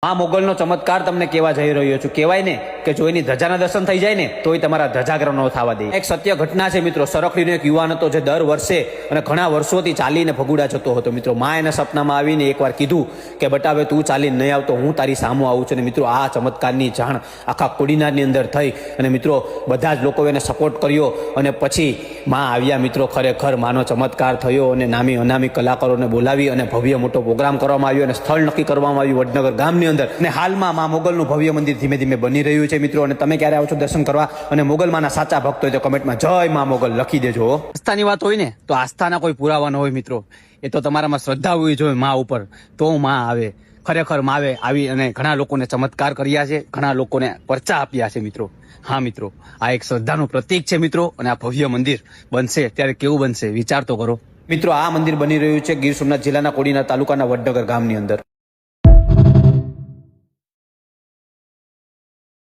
આ મોગલનો ચમત્કાર તમને કેવા જઈ રહ્યો છું. કહેવાય ને કે જો એની ધજાના દર્શન થઈ જાય ને તોય તમારા ધજાગ્રહ ન થવા દે. એક સત્ય ઘટના છે મિત્રો. સરખડીનો એક યુવાન હતો જે દર વર્ષે અને ઘણા વર્ષોથી ચાલીને ભગુડા જતો હતો. મિત્રો મા એના સપનામાં આવીને એકવાર કીધું કે બટા હવે તું ચાલીને નહીં આવતો, હું તારી સામો આવું છું. અને મિત્રો આ ચમત્કારની જાણ આખા કોડીનારની અંદર થઈ અને મિત્રો બધા જ લોકોએ એને સપોર્ટ કર્યો અને પછી મા આવ્યા. મિત્રો ખરેખર માનો ચમત્કાર થયો અને નામી અનામી કલાકારોને બોલાવી અને ભવ્ય મોટો પ્રોગ્રામ કરવામાં આવ્યો અને સ્થળ નક્કી કરવામાં આવ્યું વડનગર ગામની અંદર. અને હાલમાં મા મોગલનું ભવ્ય મંદિર ધીમે ધીમે બની રહ્યું છે મિત્રો. અને તમે ક્યારે આવો છો દર્શન કરવા અને મોગલ માના સાચા ભક્ત હોય તો કમેન્ટમાં જય મા મોગલ લખી દેજો. આસ્થાની વાત હોય ને તો આસ્થાના કોઈ પુરાવા ન હોય મિત્રો. એ તો તમારામાં શ્રદ્ધા હોવી જોઈએ મા ઉપર, તો મા આવે. ખરેખર મા આવી અને ઘણા લોકોને ચમત્કાર કર્યા છે, ઘણા લોકોને પરચા આપ્યા છે મિત્રો. હા મિત્રો, આ એક શ્રદ્ધાનું પ્રતીક છે મિત્રો. અને આ ભવ્ય મંદિર બનશે ત્યારે કેવું બનશે વિચાર તો કરો મિત્રો. આ મંદિર બની રહ્યું છે ગીર સોમનાથ જિલ્લાના કોડીનાર તાલુકાના વડનગર ગામની અંદર.